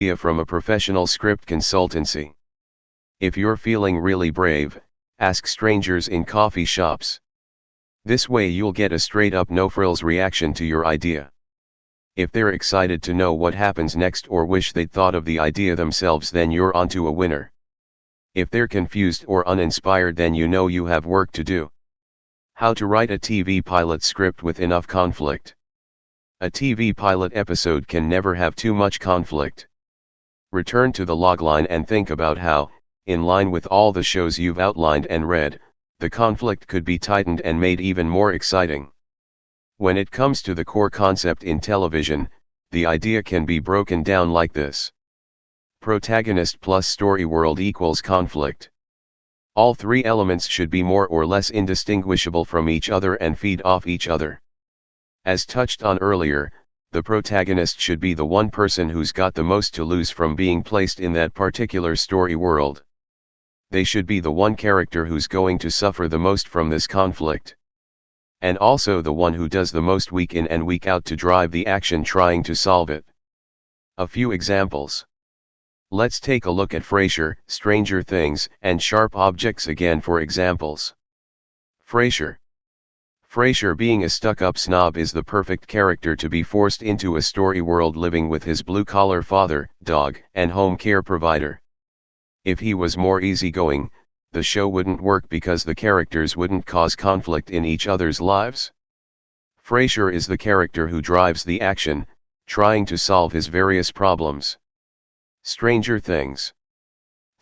from a professional script consultancy. If you're feeling really brave, ask strangers in coffee shops. This way you'll get a straight-up no-frills reaction to your idea. If they're excited to know what happens next or wish they'd thought of the idea themselves, then you're onto a winner. If they're confused or uninspired, then you know you have work to do. How to write a TV pilot script with enough conflict. A TV pilot episode can never have too much conflict. Return to the logline and think about how, in line with all the shows you've outlined and read, the conflict could be tightened and made even more exciting. When it comes to the core concept in television, the idea can be broken down like this. Protagonist plus story world equals conflict. All three elements should be more or less indistinguishable from each other and feed off each other. As touched on earlier, the protagonist should be the one person who's got the most to lose from being placed in that particular story world. They should be the one character who's going to suffer the most from this conflict. And also the one who does the most week in and week out to drive the action trying to solve it. A few examples. Let's take a look at Frasier, Stranger Things, and Sharp Objects again for examples. Frasier. Frasier, being a stuck-up snob, is the perfect character to be forced into a story world living with his blue-collar father, dog, and home care provider. If he was more easygoing, the show wouldn't work because the characters wouldn't cause conflict in each other's lives. Frasier is the character who drives the action, trying to solve his various problems. Stranger Things.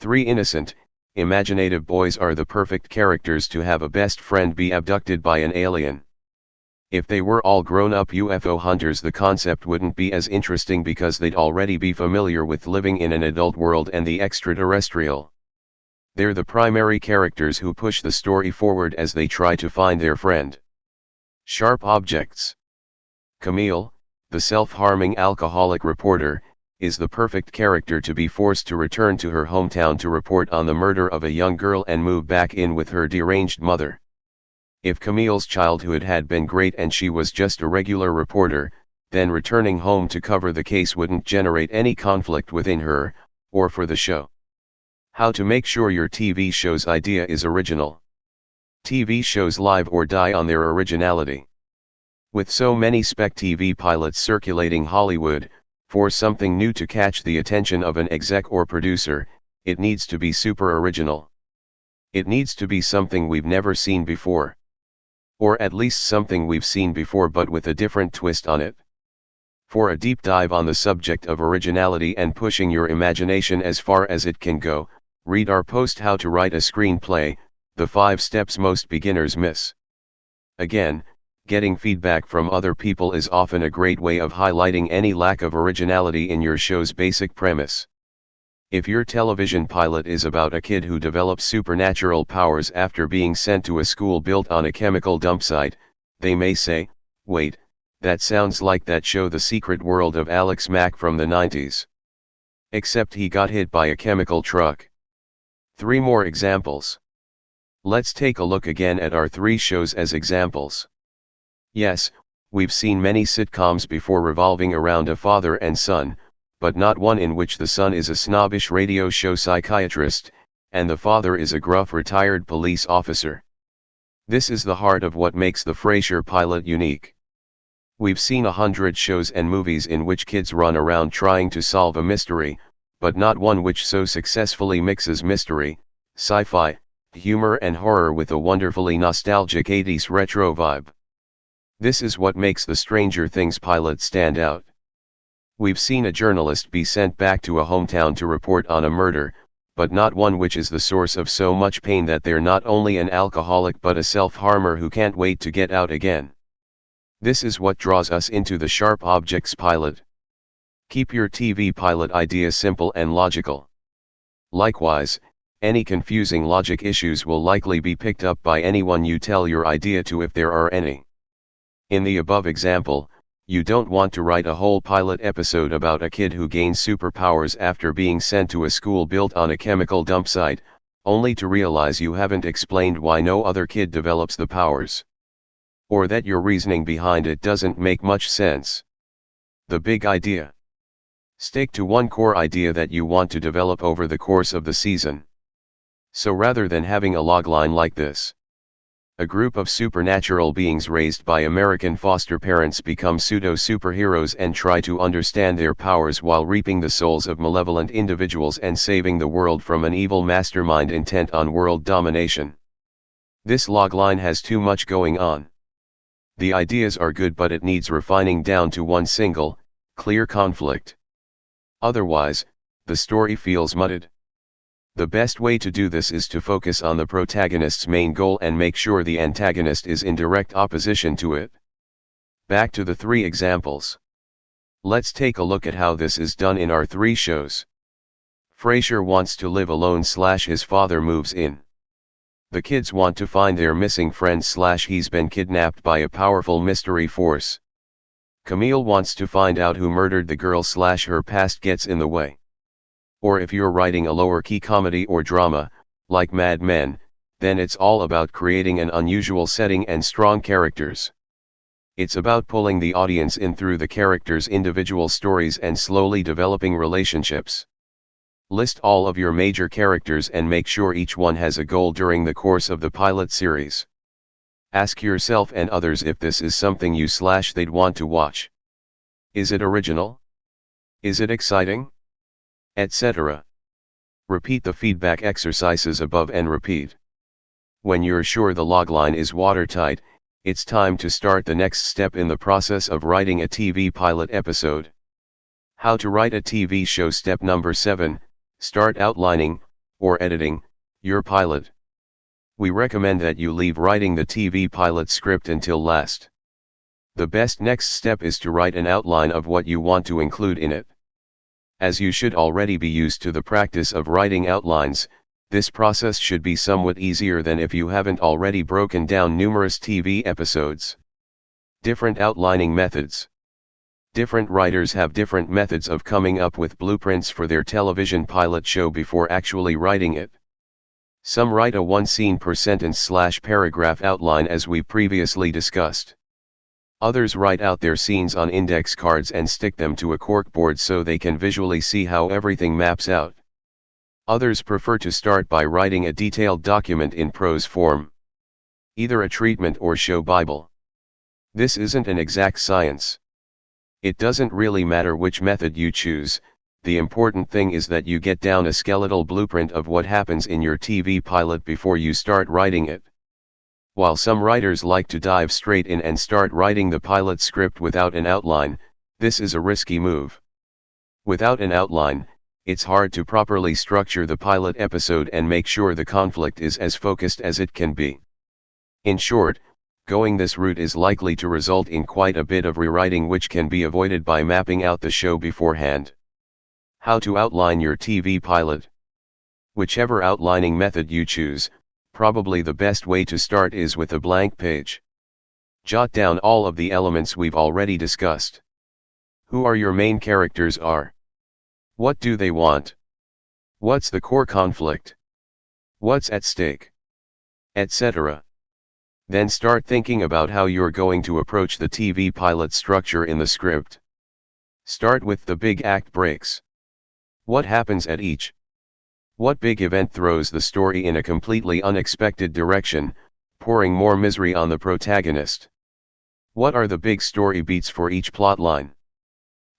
Three innocent, imaginative boys are the perfect characters to have a best friend be abducted by an alien. If they were all grown-up UFO hunters, the concept wouldn't be as interesting because they'd already be familiar with living in an adult world and the extraterrestrial. They're the primary characters who push the story forward as they try to find their friend. Sharp Objects. Camille, the self-harming alcoholic reporter, is the perfect character to be forced to return to her hometown to report on the murder of a young girl and move back in with her deranged mother. If Camille's childhood had been great and she was just a regular reporter, then returning home to cover the case wouldn't generate any conflict within her, or for the show. How to make sure your TV show's idea is original. TV shows live or die on their originality. With so many spec TV pilots circulating Hollywood, for something new to catch the attention of an exec or producer, it needs to be super original. It needs to be something we've never seen before. Or at least something we've seen before but with a different twist on it. For a deep dive on the subject of originality and pushing your imagination as far as it can go, read our post How to Write a Screenplay, the 5 Steps Most Beginners Miss. Again, getting feedback from other people is often a great way of highlighting any lack of originality in your show's basic premise. If your television pilot is about a kid who develops supernatural powers after being sent to a school built on a chemical dump site, they may say, "Wait, that sounds like that show The Secret World of Alex Mack from the 90s. Except he got hit by a chemical truck." 3 more examples. Let's take a look again at our 3 shows as examples. Yes, we've seen many sitcoms before revolving around a father and son, but not one in which the son is a snobbish radio show psychiatrist, and the father is a gruff retired police officer. This is the heart of what makes the Frasier pilot unique. We've seen 100 shows and movies in which kids run around trying to solve a mystery, but not one which so successfully mixes mystery, sci-fi, humor and horror with a wonderfully nostalgic 80s retro vibe. This is what makes the Stranger Things pilot stand out. We've seen a journalist be sent back to a hometown to report on a murder, but not one which is the source of so much pain that they're not only an alcoholic but a self-harmer who can't wait to get out again. This is what draws us into the Sharp Objects pilot. Keep your TV pilot idea simple and logical. Likewise, any confusing logic issues will likely be picked up by anyone you tell your idea to if there are any. In the above example, you don't want to write a whole pilot episode about a kid who gains superpowers after being sent to a school built on a chemical dump site, only to realize you haven't explained why no other kid develops the powers. Or that your reasoning behind it doesn't make much sense. The big idea. Stick to one core idea that you want to develop over the course of the season. So rather than having a logline like this, a group of supernatural beings raised by American foster parents become pseudo-superheroes and try to understand their powers while reaping the souls of malevolent individuals and saving the world from an evil mastermind intent on world domination. This logline has too much going on. The ideas are good, but it needs refining down to one single, clear conflict. Otherwise, the story feels muddled. The best way to do this is to focus on the protagonist's main goal and make sure the antagonist is in direct opposition to it. Back to the 3 examples. Let's take a look at how this is done in our 3 shows. Frasier wants to live alone / his father moves in. The kids want to find their missing friend / he's been kidnapped by a powerful mystery force. Camille wants to find out who murdered the girl / her past gets in the way. Or if you're writing a lower-key comedy or drama, like Mad Men, then it's all about creating an unusual setting and strong characters. It's about pulling the audience in through the characters' individual stories and slowly developing relationships. List all of your major characters and make sure each one has a goal during the course of the pilot series. Ask yourself and others if this is something you / they'd want to watch. Is it original? Is it exciting? Etc. Repeat the feedback exercises above and repeat. When you're sure the logline is watertight, it's time to start the next step in the process of writing a TV pilot episode. How to write a TV show. Step number 7, start outlining, or editing, your pilot. We recommend that you leave writing the TV pilot script until last. The best next step is to write an outline of what you want to include in it. As you should already be used to the practice of writing outlines, this process should be somewhat easier than if you haven't already broken down numerous TV episodes. Different outlining methods. Different writers have different methods of coming up with blueprints for their television pilot show before actually writing it. Some write a 1 scene per sentence / paragraph outline as we previously discussed. Others write out their scenes on index cards and stick them to a corkboard so they can visually see how everything maps out. Others prefer to start by writing a detailed document in prose form. Either a treatment or show Bible. This isn't an exact science. It doesn't really matter which method you choose, the important thing is that you get down a skeletal blueprint of what happens in your TV pilot before you start writing it. While some writers like to dive straight in and start writing the pilot script without an outline, this is a risky move. Without an outline, it's hard to properly structure the pilot episode and make sure the conflict is as focused as it can be. In short, going this route is likely to result in quite a bit of rewriting, which can be avoided by mapping out the show beforehand. How to outline your TV pilot. Whichever outlining method you choose, probably the best way to start is with a blank page. Jot down all of the elements we've already discussed. Who are your main characters are? What do they want? What's the core conflict? What's at stake? Etc. Then start thinking about how you're going to approach the TV pilot structure in the script. Start with the big act breaks. What happens at each? What big event throws the story in a completely unexpected direction, pouring more misery on the protagonist? What are the big story beats for each plotline?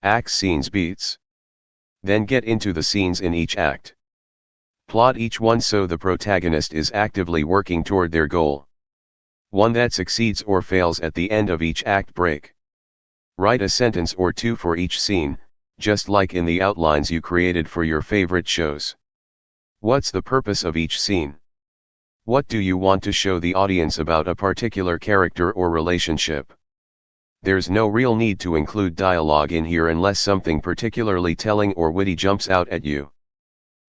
Act scenes beats. Then get into the scenes in each act. Plot each one so the protagonist is actively working toward their goal. One that succeeds or fails at the end of each act break. Write a sentence or 2 for each scene, just like in the outlines you created for your favorite shows. What's the purpose of each scene? What do you want to show the audience about a particular character or relationship? There's no real need to include dialogue in here unless something particularly telling or witty jumps out at you.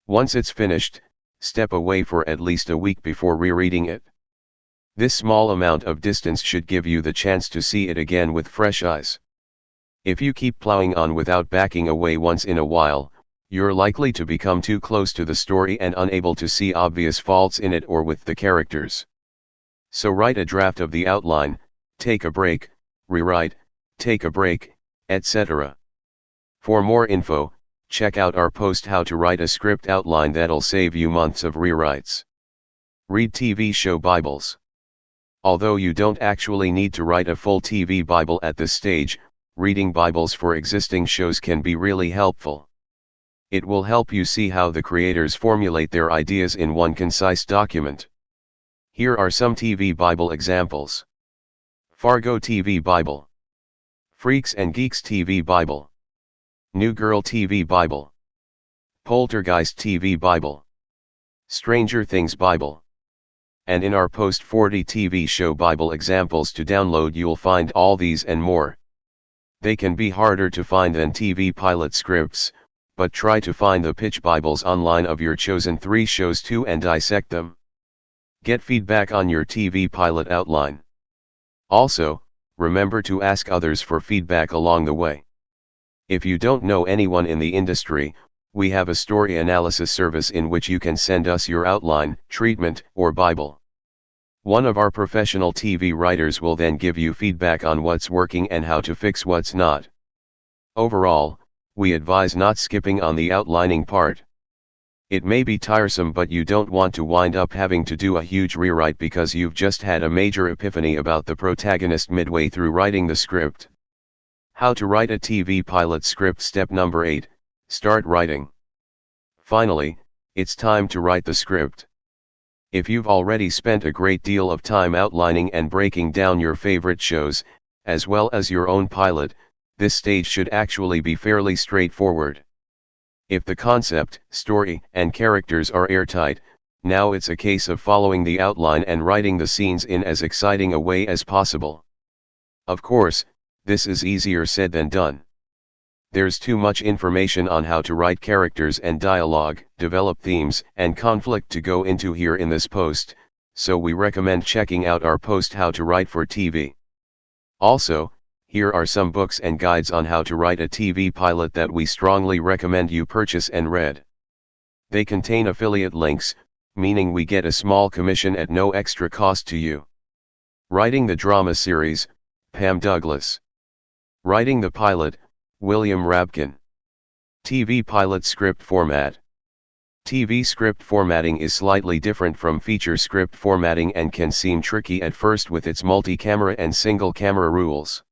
Once it's finished, step away for at least a week before rereading it. This small amount of distance should give you the chance to see it again with fresh eyes. If you keep plowing on without backing away once in a while, you're likely to become too close to the story and unable to see obvious faults in it or with the characters. So write a draft of the outline, take a break, rewrite, take a break, etc. For more info, check out our post how to write a script outline that'll save you months of rewrites. Read TV show Bibles. Although you don't actually need to write a full TV Bible at this stage, reading Bibles for existing shows can be really helpful. It will help you see how the creators formulate their ideas in one concise document. Here are some TV Bible examples. Fargo TV Bible. Freaks and Geeks TV Bible. New Girl TV Bible. Poltergeist TV Bible. Stranger Things Bible. And in our post 40 TV show Bible examples to download, you'll find all these and more. They can be harder to find than TV pilot scripts, but try to find the pitch Bibles online of your chosen 3 shows too and dissect them. Get feedback on your TV pilot outline. Also, remember to ask others for feedback along the way. If you don't know anyone in the industry, we have a story analysis service in which you can send us your outline, treatment, or Bible. One of our professional TV writers will then give you feedback on what's working and how to fix what's not. Overall, we advise not skipping on the outlining part. It may be tiresome, but you don't want to wind up having to do a huge rewrite because you've just had a major epiphany about the protagonist midway through writing the script. How to write a TV pilot script. Step number 8, start writing. Finally, it's time to write the script. If you've already spent a great deal of time outlining and breaking down your favorite shows, as well as your own pilot, this stage should actually be fairly straightforward. If the concept, story, and characters are airtight, now it's a case of following the outline and writing the scenes in as exciting a way as possible. Of course, this is easier said than done. There's too much information on how to write characters and dialogue, develop themes and conflict to go into here in this post, so we recommend checking out our post How to Write for TV. Also, here are some books and guides on how to write a TV pilot that we strongly recommend you purchase and read. They contain affiliate links, meaning we get a small commission at no extra cost to you. Writing the Drama Series, Pam Douglas. Writing the Pilot, William Rabkin. TV Pilot Script Format. TV script formatting is slightly different from feature script formatting and can seem tricky at first with its multi-camera and single-camera rules.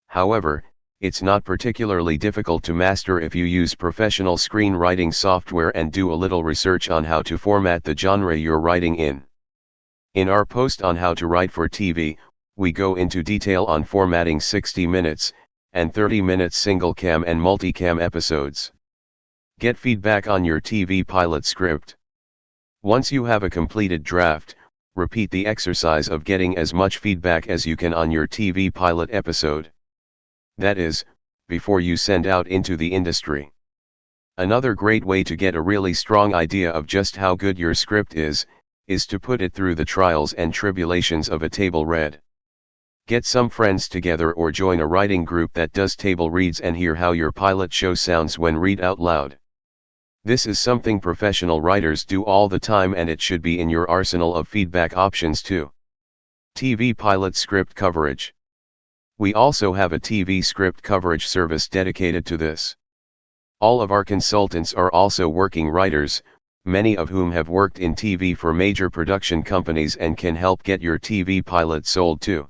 However, it's not particularly difficult to master if you use professional screenwriting software and do a little research on how to format the genre you're writing in. In our post on how to write for TV, we go into detail on formatting 60 minutes, and 30 minutes single-cam and multi-cam episodes. Get feedback on your TV pilot script. Once you have a completed draft, repeat the exercise of getting as much feedback as you can on your TV pilot episode. That is, before you send out into the industry. Another great way to get a really strong idea of just how good your script is to put it through the trials and tribulations of a table read. Get some friends together or join a writing group that does table reads and hear how your pilot show sounds when read out loud. This is something professional writers do all the time, and it should be in your arsenal of feedback options too. TV pilot script coverage. We also have a TV script coverage service dedicated to this. All of our consultants are also working writers, many of whom have worked in TV for major production companies and can help get your TV pilot sold too.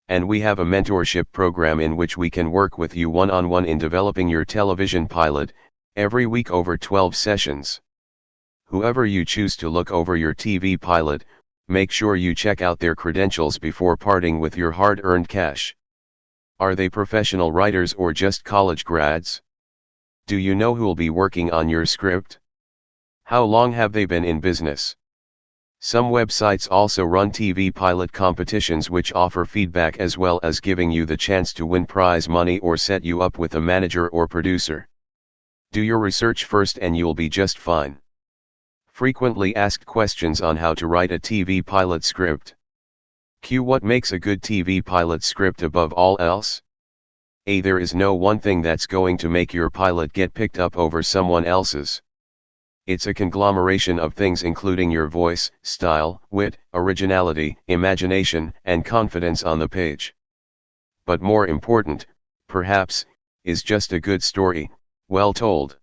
And we have a mentorship program in which we can work with you one-on-one in developing your television pilot, every week over 12 sessions. Whoever you choose to look over your TV pilot, make sure you check out their credentials before parting with your hard-earned cash. Are they professional writers or just college grads? Do you know who'll be working on your script? How long have they been in business? Some websites also run TV pilot competitions which offer feedback as well as giving you the chance to win prize money or set you up with a manager or producer. Do your research first and you'll be just fine. Frequently asked questions on how to write a TV pilot script. Q. What makes a good TV pilot script above all else? A. There is no one thing that's going to make your pilot get picked up over someone else's. It's a conglomeration of things including your voice, style, wit, originality, imagination, and confidence on the page. But more important, perhaps, is just a good story, Well told.